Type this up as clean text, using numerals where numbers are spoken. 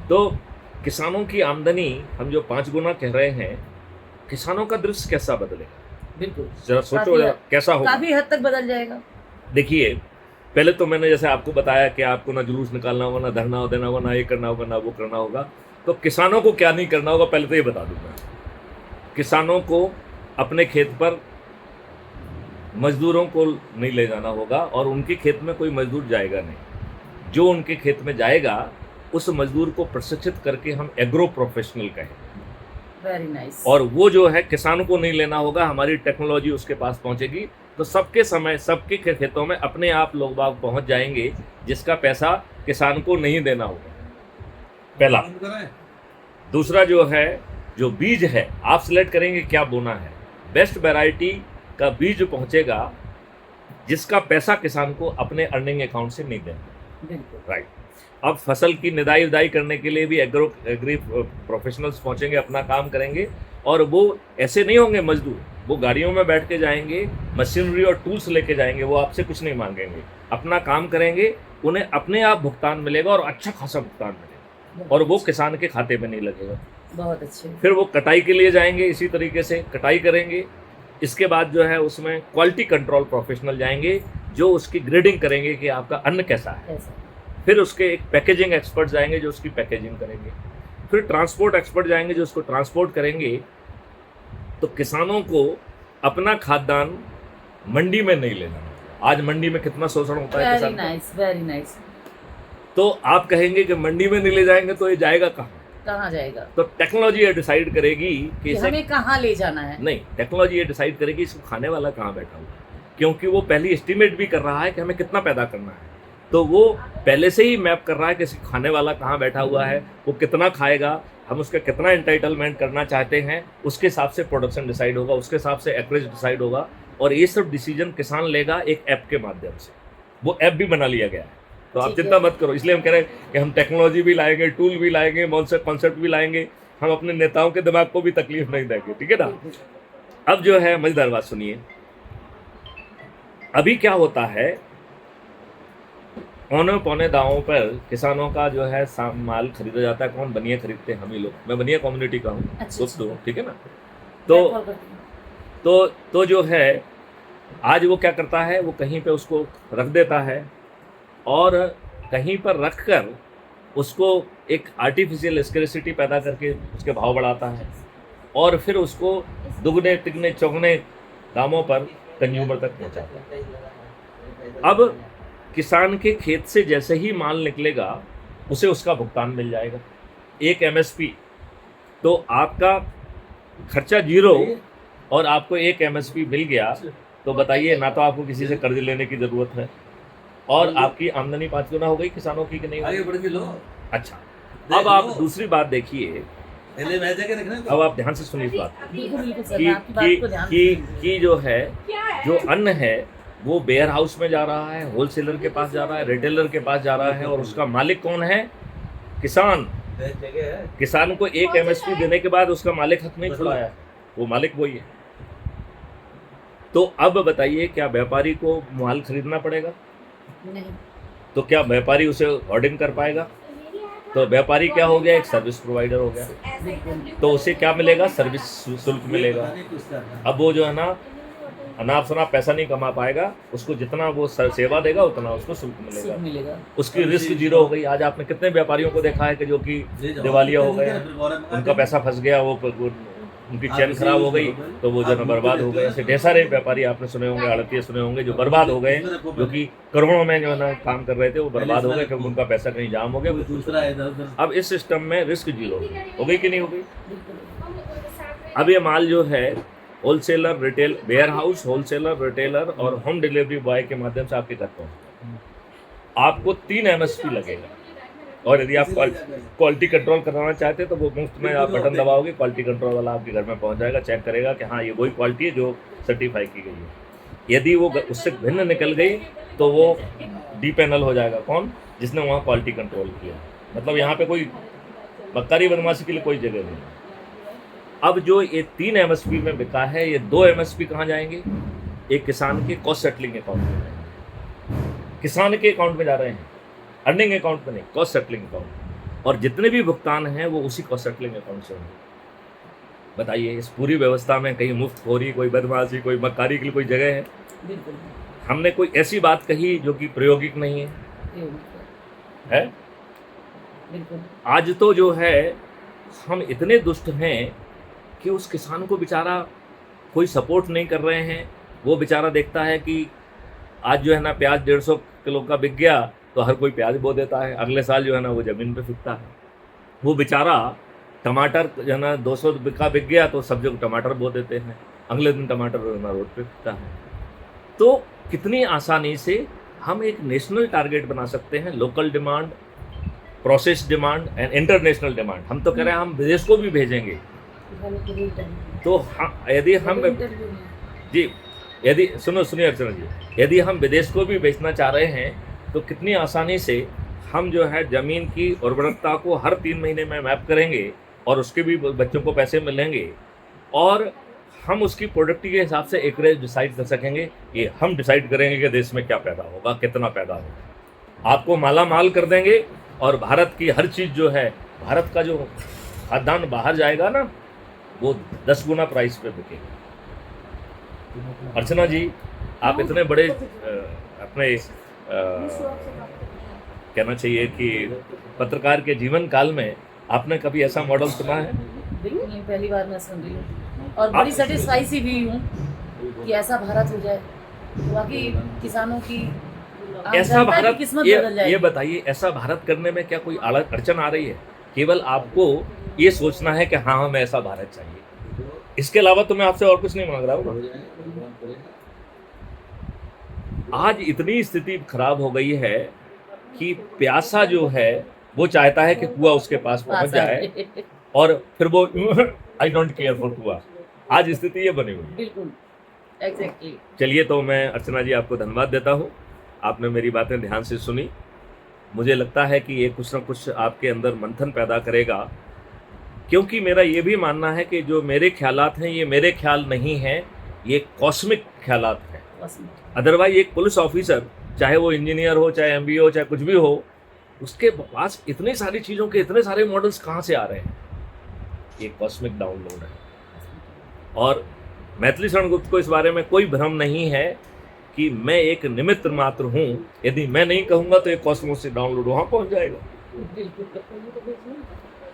तो किसानों की आमदनी हम जो 5 गुना कह रहे हैं, किसानों का दृश्य कैसा बदलेगा? बिल्कुल। ज़रा सोचो काफ़ी ज़रा कैसा होगा? काफ़ी हद तक बदल जाएगा। देखिए, पहले तो मैंने जैसे आपको बताया कि आपको ना जुलूस निकालना होगा, ना धरना देना होगा, ना ये करना होगा, ना वो करना होगा। तो किसानों को क्या नहीं करना होगा, पहले तो ये बता दूँ मैं। किसानों को अपने खेत पर मज़दूरों को नहीं ले जाना होगा और उनके खेत में कोई मज़दूर जाएगा नहीं। जो उनके खेत में जाएगा, उस मज़दूर को प्रशिक्षित करके हम एग्रो प्रोफ़ेशनल कहें। Very nice. और वो जो है किसानों को नहीं लेना होगा, हमारी टेक्नोलॉजी उसके पास पहुंचेगी, तो सबके समय सबके खेतों में अपने आप लोग बाग पहुंच जाएंगे, जिसका पैसा किसान को नहीं देना होगा। पहला। दूसरा जो है, जो बीज है आप सिलेक्ट करेंगे क्या बोना है, बेस्ट वैरायटी का बीज पहुंचेगा, जिसका पैसा किसान को अपने अर्निंग अकाउंट से नहीं देना। बिल्कुल। राइट। अब फसल की निदाई उदाई करने के लिए भी एग्री प्रोफेशनल्स पहुंचेंगे, अपना काम करेंगे, और वो ऐसे नहीं होंगे मजदूर, वो गाड़ियों में बैठ के जाएंगे, मशीनरी और टूल्स लेके जाएंगे, वो आपसे कुछ नहीं मांगेंगे, अपना काम करेंगे, उन्हें अपने आप भुगतान मिलेगा और अच्छा खासा भुगतान मिलेगा, और वो किसान के खाते में नहीं लगेगा। बहुत अच्छे। फिर वो कटाई के लिए जाएंगे, इसी तरीके से कटाई करेंगे। इसके बाद जो है उसमें क्वालिटी कंट्रोल प्रोफेशनल जाएंगे, जो उसकी ग्रेडिंग करेंगे कि आपका अन्न कैसा है। ऐसा। फिर उसके एक पैकेजिंग एक्सपर्ट जाएंगे जो उसकी पैकेजिंग करेंगे। फिर ट्रांसपोर्ट एक्सपर्ट जाएंगे जो उसको ट्रांसपोर्ट करेंगे। तो किसानों को अपना खाद्यान्न मंडी में नहीं लेना। आज मंडी में कितना शोषण होता है वेरी किसान का। Nice, very nice. तो आप कहेंगे कि मंडी में नहीं ले जाएंगे तो ये जाएगा कहाँ? कहाँ जाएगा? तो टेक्नोलॉजी ये डिसाइड करेगी कि कि इसे, हमें कहाँ ले जाना है। नहीं, टेक्नोलॉजी ये डिसाइड करेगी इसको खाने वाला कहाँ बैठा हुआ है, क्योंकि वो पहले एस्टिमेट भी कर रहा है कि हमें कितना पैदा करना है। तो वो पहले से ही मैप कर रहा है कि खाने वाला कहाँ बैठा हुआ है, वो कितना खाएगा, हम उसका कितना एंटाइटलमेंट करना चाहते हैं, उसके हिसाब से प्रोडक्शन डिसाइड होगा, उसके हिसाब से एक्रेज डिसाइड होगा। और ये सब डिसीजन किसान लेगा एक ऐप के माध्यम से। वो ऐप भी बना लिया गया है, तो आप चिंता मत करो। इसलिए हम कह रहे हैं कि हम टेक्नोलॉजी भी लाएंगे, टूल भी लाएंगे, कॉन्सेप्ट भी लाएंगे, हम अपने नेताओं के दिमाग को भी तकलीफ नहीं देंगे, ठीक है ना। अब जो है मजेदार बात सुनिए। अभी क्या होता है, औने पौने दावों पर किसानों का जो है माल खरीदा जाता है। कौन? बनिया खरीदते हैं हम ही लोग। मैं बनिया कम्युनिटी का हूँ दोस्तों, ठीक है ना। तो जो है आज वो क्या करता है, वो कहीं पे उसको रख देता है और कहीं पर रख कर उसको एक आर्टिफिशियल स्कैरिसिटी पैदा करके उसके भाव बढ़ाता है, और फिर उसको दुगने तिगने चौगने दामों पर कंज्यूमर तक पहुंचाता है। अब किसान के खेत से जैसे ही माल निकलेगा, उसे उसका भुगतान मिल जाएगा, एक एमएसपी। तो आपका खर्चा जीरो और आपको एक एमएसपी मिल गया, तो बताइए, ना तो आपको किसी से कर्ज लेने की जरूरत है, और आपकी आमदनी 5 गुना हो गई किसानों की कि नहीं? आगे बढ़ के लो। अच्छा, अब आप दूसरी बात देखिए, अब आप ध्यान से सुनिए इस बात कि जो है, जो अन्न है वो वेयर हाउस में जा रहा है, होलसेलर के पास जा रहा है, रिटेलर के पास जा रहा है, और उसका मालिक कौन है? किसान। किसान को एक एमएसपी देने के बाद उसका मालिक हक नहीं छुड़ाया, वो मालिक वही है। तो अब बताइए, क्या व्यापारी को माल खरीदना पड़ेगा? नहीं। तो क्या व्यापारी उसे होर्डिंग कर पाएगा? तो व्यापारी क्या हो गया? एक सर्विस प्रोवाइडर हो गया। तो उसे क्या मिलेगा? सर्विस शुल्क मिलेगा। अब वो जो है ना, अनाप शनाप पैसा नहीं कमा पाएगा, उसको जितना वो सेवा देगा उतना उसको शुल्क मिलेगा। उसकी रिस्क जीरो हो गई। आज आपने कितने व्यापारियों को देखा है कि जो कि दिवालिया हो गए, उनका पैसा फंस गया, वो उनकी चैन खराब हो गई, तो वो जो है बर्बाद हो गए। ऐसे ढेर सारे व्यापारी आपने सुने होंगे, आड़तिये सुने होंगे, जो बर्बाद हो गए, जो कि करोड़ों में जो है ना काम कर रहे थे, वो बर्बाद हो गए क्योंकि उनका पैसा कहीं जाम हो गया। अब इस सिस्टम में रिस्क जीरो हो गई कि नहीं हो गई? अब ये माल जो है wholesaler, retail, warehouse, wholesaler, retailer और होम डिलीवरी बॉय के माध्यम से आपके घर पहुँचता। आपको 3 एमएसपी लगेगा, और यदि आप क्वालिटी कंट्रोल कराना चाहते हैं तो वो मुफ्त में आप बटन दबाओगे, क्वालिटी कंट्रोल वाला आपके घर में पहुंच जाएगा, चेक करेगा कि हाँ ये वही क्वालिटी है जो सर्टिफाई की गई है। यदि वो उससे भिन्न निकल गई तो वो डी पैनल हो जाएगा। कौन? जिसने वहाँ क्वालिटी कंट्रोल किया। मतलब यहाँ पे कोई बदकारी बदमाशी के लिए कोई जगह नहीं। अब जो ये 3 एमएसपी में बिका है, ये 2 एमएसपी कहाँ जाएंगे? एक किसान के कॉस्ट सेटलिंग अकाउंट में जाएंगे। किसान के अकाउंट में जा रहे हैं, अर्निंग अकाउंट में नहीं, कॉस्ट सेटलिंग अकाउंट। और जितने भी भुगतान हैं वो उसी को सेटलिंग अकाउंट से होंगे। बताइए, इस पूरी व्यवस्था में कहीं मुफ्तखोरी, कोई बदमाशी, कोई मक्कारी की कोई जगह है? बिल्कुल हमने कोई ऐसी बात कही जो कि प्रायोगिक नहीं है? नहीं। है? बिल्कुल आज तो जो है हम इतने दुष्ट हैं कि उस किसान को बेचारा कोई सपोर्ट नहीं कर रहे हैं। वो बेचारा देखता है कि आज जो है ना प्याज 150 किलो का बिक गया तो हर कोई प्याज बो देता है, अगले साल जो है ना वो ज़मीन पे फिकता है। वो बेचारा टमाटर जो है ना 200 का बिक गया तो सब जगह टमाटर बो देते हैं, अगले दिन टमाटर जो है ना रोड पे फिकता है। तो कितनी आसानी से हम एक नेशनल टारगेट बना सकते हैं, local demand, process demand and international demand. हम तो कह रहे हैं हम विदेश को भी भेजेंगे। तो यदि हम जी यदि सुनिए अर्चना जी, यदि हम विदेश को भी बेचना चाह रहे हैं तो कितनी आसानी से हम जो है ज़मीन की उर्वरकता को हर 3 महीने में मैप करेंगे और उसके भी बच्चों को पैसे मिलेंगे और हम उसकी प्रोडक्टिविटी के हिसाब से एकरेज डिसाइड कर सकेंगे। ये हम डिसाइड करेंगे कि देश में क्या पैदा होगा, कितना पैदा होगा। आपको माला माल कर देंगे और भारत की हर चीज़ जो है, भारत का जो खाद्यान्न बाहर जाएगा ना वो 10 गुना प्राइस पे बिकेगा। अर्चना जी, आप इतने बड़े अपने कहना चाहिए कि पत्रकार के जीवन काल में आपने कभी ऐसा मॉडल सुना है? बिल्कुल नहीं, पहली बार मैं सुन रही हूँ और बड़ी सेटिस्फाई सी भी हूँ कि ऐसा भारत हो जाए, बाकी किसानों की ऐसा भारत, किस्मत बदल जाए। ये बताइए, ऐसा भारत करने में क्या कोई अड़चन आ रही है? केवल आपको ये सोचना है कि हाँ हमें ऐसा भारत चाहिए, इसके अलावा तो मैं आपसे और कुछ नहीं मांग रहा हूँ। आज इतनी स्थिति खराब हो गई है कि प्यासा जो है वो चाहता है कि कुआं उसके पास पहुंच जाए और फिर वो आई डोंट केयर फॉर कुआं। आज स्थिति ये बनी हुई है। बिल्कुल एग्जैक्टली। चलिए, तो मैं अर्चना जी आपको धन्यवाद देता हूँ, आपने मेरी बातें ध्यान से सुनी। मुझे लगता है कि ये कुछ ना कुछ आपके अंदर मंथन पैदा करेगा, क्योंकि मेरा ये भी मानना है कि जो मेरे ख्यालात हैं ये मेरे ख्याल नहीं हैं, ये कॉस्मिक ख्यालात हैं। अदरवाइज एक पुलिस ऑफिसर, चाहे वो इंजीनियर हो, चाहे MBA हो, चाहे कुछ भी हो, उसके पास इतनी सारी चीज़ों के इतने सारे मॉडल्स कहाँ से आ रहे हैं? ये कॉस्मिक डाउनलोड है। और मैथिली शरण गुप्त को इस बारे में कोई भ्रम नहीं है कि मैं एक निमित्त मात्र हूँ। यदि मैं नहीं कहूँगा तो ये कॉस्मोस से डाउनलोड वहाँ पहुँच जाएगा। बिल्कुल।